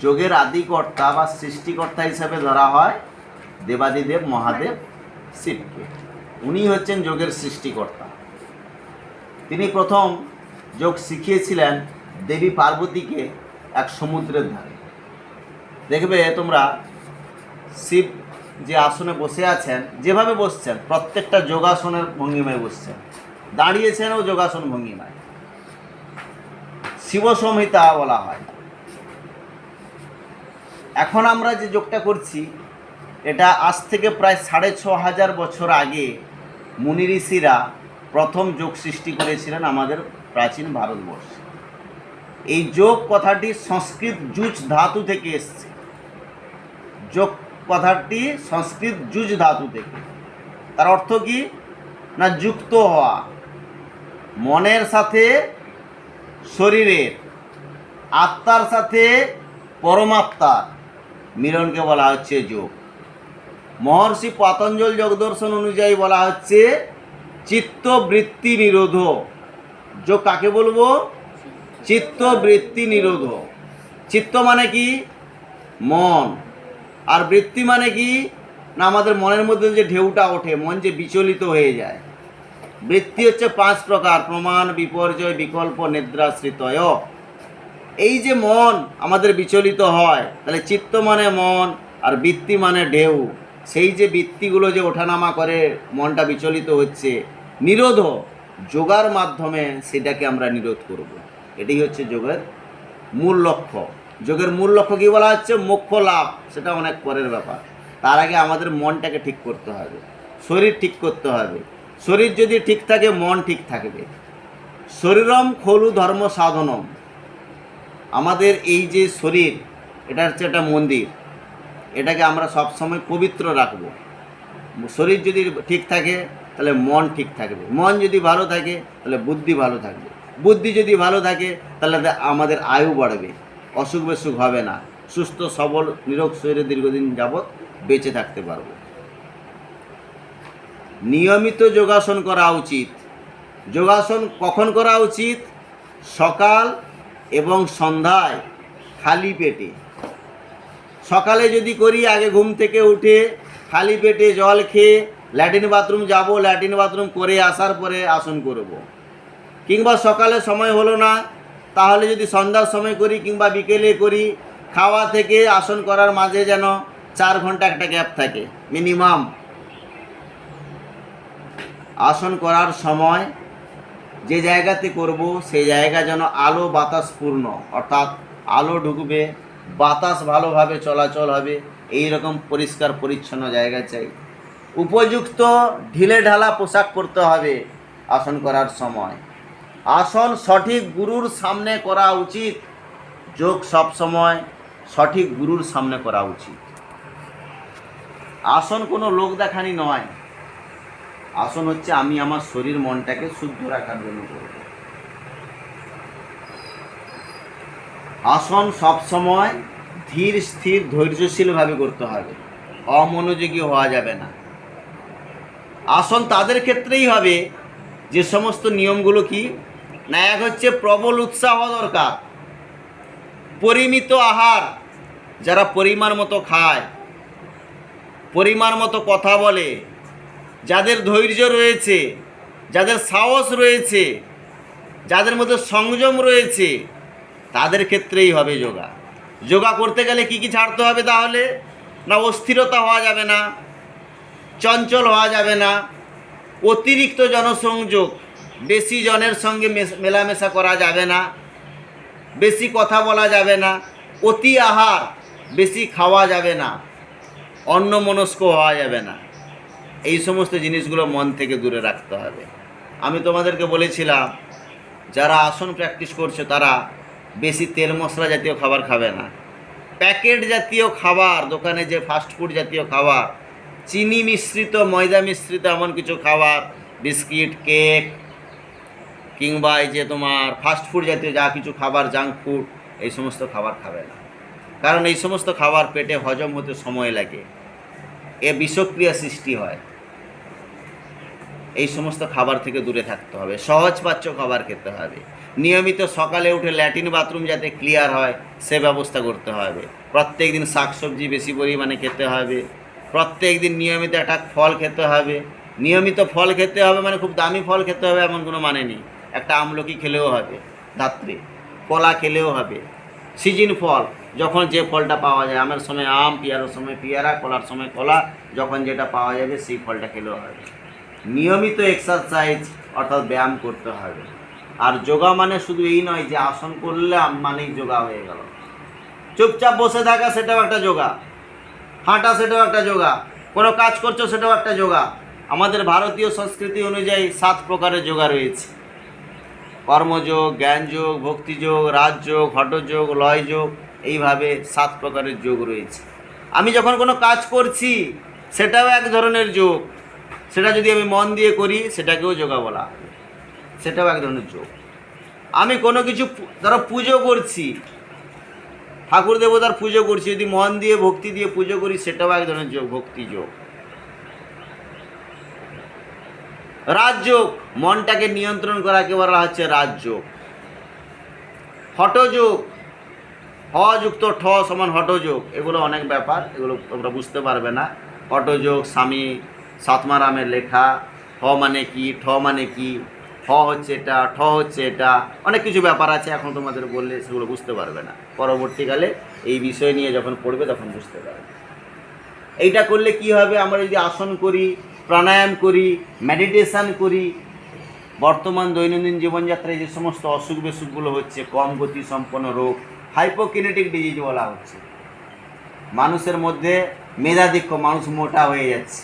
যোগের আদিকর্তা বা সৃষ্টিকর্তা হিসাবে ধরা হয় দেবাদিদেব মহাদেব শিবকে। উনি হচ্ছেন যোগের সৃষ্টিকর্তা। তিনি প্রথম যোগ শিখিয়েছিলেন দেবী পার্বতীকে এক সমুদ্রের ধারে। দেখবে তোমরা শিব যে আসনে বসে আছেন, যেভাবে বসছেন প্রত্যেকটা যোগাসনের ভঙ্গিমায় বসছেন, দাঁড়িয়েছেনও যোগাসন ভঙ্গিমায়, শিব সংহিতা বলা হয়। এখন আমরা যে যোগটা করছি এটা আজ থেকে প্রায় 6500 বছর আগে মুনি ঋষিরা প্রথম যোগ সৃষ্টি করেছিলেন আমাদের প্রাচীন ভারতবর্ষে। এই যোগ কথাটি সংস্কৃত যুজ ধাতু থেকে এসছে। যোগ কথাটি সংস্কৃত যুজ ধাতু থেকে। তার অর্থ কি না যুক্ত হওয়া, মনের সাথে শরীরের, আত্মার সাথে পরমাত্মার মিলনকে বলা হচ্ছে যোগ। মহর্ষি পতঞ্জল যোগদর্শন অনুযায়ী বলা হচ্ছে চিত্তবৃত্তি নিরোধ। যোগ কাকে বলবো? চিত্তবৃত্তি নিরোধ। চিত্ত মানে কি? মন। আর বৃত্তি মানে কি না আমাদের মনের মধ্যে যে ঢেউটা ওঠে, মন যে বিচলিত হয়ে যায়। বৃত্তি হচ্ছে 5 প্রকার: প্রমাণ, বিপর্যয়, বিকল্প, নিদ্রাশ্রিতয়। এই যে মন আমাদের বিচলিত হয়, তাহলে চিত্ত মানে মন আর বৃত্তি মানে ঢেউ। সেই যে বৃত্তিগুলো যে ওঠানামা করে মনটা বিচলিত হচ্ছে, নিরোধ যোগার মাধ্যমে সেটাকে আমরা নিরোধ করব। এটাই হচ্ছে যোগের মূল লক্ষ্য। যোগের মূল লক্ষ্য কী বলা হচ্ছে? মোক্ষ লাভ। সেটা অনেক পরের ব্যাপার। তার আগে আমাদের মনটাকে ঠিক করতে হবে, শরীর ঠিক করতে হবে। শরীর যদি ঠিক থাকে মন ঠিক থাকবে। শরীরম খলু ধর্ম সাধনম। আমাদের এই যে শরীর, এটা হচ্ছে একটা মন্দির। এটাকে আমরা সবসময় পবিত্র রাখব। শরীর যদি ঠিক থাকে তাহলে মন ঠিক থাকবে। মন যদি ভালো থাকে তাহলে বুদ্ধি ভালো থাকবে। বুদ্ধি যদি ভালো থাকে তাহলে আমাদের আয়ু বাড়বে, অসুখ বিসুখ হবে না, সুস্থ সবল নিরোগ শরীরে দীর্ঘদিন যাবৎ বেঁচে থাকতে পারব। নিয়মিত যোগাসন করা উচিত। যোগাসন কখন করা উচিত? সকাল এবং সন্ধ্যায় খালি পেটে। সকালে যদি করি, আগে ঘুম থেকে উঠে খালি পেটে জল খেয়ে ল্যাট্রিন বাথরুম যাব, ল্যাট্রিন বাথরুম করে আসার পরে আসন করব। কিংবা সকালে সময় হলো না, তাহলে যদি সন্ধ্যার সময় করি কিংবা বিকেলে করি, খাওয়া থেকে আসন করার মাঝে যেন 4 ঘন্টা একটা গ্যাপ থাকে মিনিমাম। আসন করার সময় যে জায়গাতে করব সেই জায়গা যেন আলো বাতাস পূর্ণ, অর্থাৎ আলো ঢুকবে, বাতাস ভালোভাবে চলাচল হবে, এই রকম পরিষ্কার পরিচ্ছন্ন জায়গা চাই। উপযুক্ত ঢিলে ঢালা পোশাক পরতে হবে আসন করার সময়। আসন সঠিক গুরুর সামনে করা উচিত। যোগ সব সময় সঠিক গুরুর সামনে করা উচিত। আসন কোনো লোক দেখানি নয়। আসন হচ্ছে আমি আমার শরীর মনটাকে শুদ্ধ রাখার জন্য করব। আসন সব সময় ধীর স্থির ধৈর্যশীলভাবে করতে হবে, অমনোযোগী হওয়া যাবে না। আসন তাদের ক্ষেত্রেই হবে যে সমস্ত নিয়মগুলো কি না, এক হচ্ছে প্রবল উৎসাহ দরকার, পরিমিত আহার, যারা পরিমাণ মতো খায়, পরিমাণ মতো কথা বলে, যাদের ধৈর্য রয়েছে, যাদের সাহস রয়েছে, যাদের মধ্যে সংযম রয়েছে, তাদের ক্ষেত্রেই হবে যোগা। যোগা করতে গেলে কি কি ছাড়তে হবে তাহলে? না অস্থিরতা হওয়া যাবে না, চঞ্চল হওয়া যাবে না, অতিরিক্ত জনসংযোগ, বেশি জনের সঙ্গে মেলামেশা করা যাবে না, বেশি কথা বলা যাবে না, অতি আহার বেশি খাওয়া যাবে না, অন্যমনস্ক হওয়া যাবে না। এই সমস্ত জিনিসগুলো মন থেকে দূরে রাখতে হবে। আমি তোমাদেরকে বলেছিলাম যারা আসন প্র্যাকটিস করছে তারা বেশি তেল মশলা জাতীয় খাবার খাবে না। প্যাকেট জাতীয় খাবার, দোকানে যে ফাস্টফুড জাতীয় খাবার, চিনি মিশ্রিত, ময়দা মিশ্রিত এমন কিছু খাবার, বিস্কিট, কেক কিংবা এই যে তোমার ফাস্টফুড জাতীয় যা কিছু খাবার, জাঙ্ক ফুড, এই সমস্ত খাবার খাবে না। কারণ এই সমস্ত খাবার পেটে হজম হতে সময় লাগে, এ বিষক্রিয়া সৃষ্টি হয়। এই সমস্ত খাবার থেকে দূরে থাকতে হবে, সহজপাচ্য খাবার খেতে হবে। নিয়মিত সকালে উঠে ল্যাট্রিন বাথরুম যাতে ক্লিয়ার হয় সে ব্যবস্থা করতে হবে। প্রত্যেক দিন শাকসবজি বেশি পরিমাণে খেতে হবে, প্রত্যেক দিন নিয়মিত একটা ফল খেতে হবে। নিয়মিত ফল খেতে হবে মানে খুব দামি ফল খেতে হবে এমন কোনো মানে নেই। একটা আমলকি খেলেও হবে রাত্রে, কলা খেলেও হবে। সিজন ফল, যখন যে ফলটা পাওয়া যায়, আমের সময় আম, পেয়ারার সময় পেয়ারা, কলার সময় কলা, যখন যেটা পাওয়া যাবে সেই ফলটা খেলেও হবে। নিয়মিত এক্সারসাইজ অর্থাৎ ব্যায়াম করতে হবে। আর যোগা মানে শুধু এই নয় যে আসন করলে মানেই যোগা হয়ে গেল। চুপচাপ বসে থাকা সেটাও একটা যোগা, হাঁটা সেটাও একটা যোগা, কোনো কাজ করছো সেটাও একটা যোগা। আমাদের ভারতীয় সংস্কৃতি অনুযায়ী 7 প্রকারের যোগা রয়েছে: কর্মযোগ, জ্ঞানযোগ, ভক্তিযোগ, রাজযোগ, হঠযোগ, লয়যোগ, এইভাবে 7 প্রকারের যোগ রয়েছে। আমি যখন কোনো কাজ করছি সেটাও এক ধরনের যোগ, সেটা যদি আমি মন দিয়ে করি সেটাকেও যোগা বলা হয়, সেটাও এক ধরনের যোগ। আমি কোনো কিছু ধরো পুজো করছি, ঠাকুর দেবতার পুজো করছি, যদি মন দিয়ে ভক্তি দিয়ে পুজো করি সেটাও এক ধরনের যোগ, ভক্তি যোগ। রাজযোগ, মনটাকে নিয়ন্ত্রণ করাকে বলা হচ্ছে রাজযোগ। হঠযোগ, হ যুক্ত ঠ সমান হঠযোগ, এগুলো অনেক ব্যাপার, এগুলো তোমরা বুঝতে পারবে না। হঠযোগ স্বামী সাতমারামের লেখা। হ মানে কি, ঠ মানে কি, হ হচ্ছে এটা, ঠ হচ্ছে এটা, অনেক কিছু ব্যাপার আছে, এখন তোমাদের বললে সেগুলো বুঝতে পারবে না। পরবর্তীকালে এই বিষয় নিয়ে যখন পড়বে তখন বুঝতে পারবে। এইটা করলে কি হবে, আমরা যদি আসন করি, প্রাণায়াম করি, মেডিটেশান করি, বর্তমান দৈনন্দিন জীবনযাত্রায় যে সমস্ত অসুখ বিসুখগুলো হচ্ছে, কম গতি সম্পন্ন রোগ, হাইপোকিনেটিক ডিজিজ বলা হচ্ছে, মানুষের মধ্যে মেধাধিক্য, মানুষ মোটা হয়ে যাচ্ছে,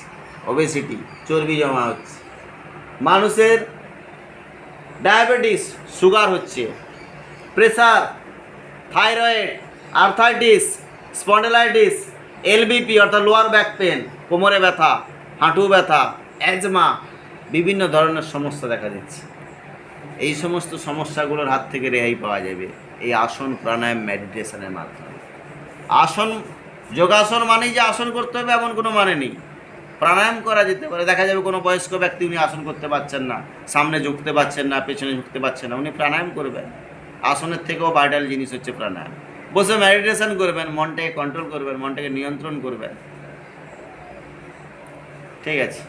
ওবেসিটি, চর্বি জমা হচ্ছে, মানুষের ডায়াবেটিস, সুগার হচ্ছে, pressure, thyroid, arthritis, spondylitis, LBP অর্থাৎ লোয়ার ব্যাক পেন, কোমরে ব্যথা, হাঁটু ব্যথা, অ্যাজমা, বিভিন্ন ধরনের সমস্যা দেখা দিচ্ছে। এই সমস্ত সমস্যাগুলোর হাত থেকে রেহাই পাওয়া যাবে এই আসন, প্রাণায়াম, মেডিটেশনের মাধ্যমে। আসন, যোগাসন মানেই যে আসন করতে হবে এমন কোনো মানে নেই। প্রাণায়াম করা যেতে পারে। দেখা যাবে কোনো বয়স্ক ব্যক্তি, উনি আসন করতে পারছেন না, সামনে ঝুঁকতে পারছেন না, পেছনে ঝুঁকতে পারছেন না, উনি প্রাণায়াম করবেন। আসনের থেকেও ভাইটাল জিনিস হচ্ছে প্রাণায়াম। বসে মেডিটেশন করবেন, মনটাকে কন্ট্রোল করবেন, মনটাকে নিয়ন্ত্রণ করবেন। ঠিক আছে।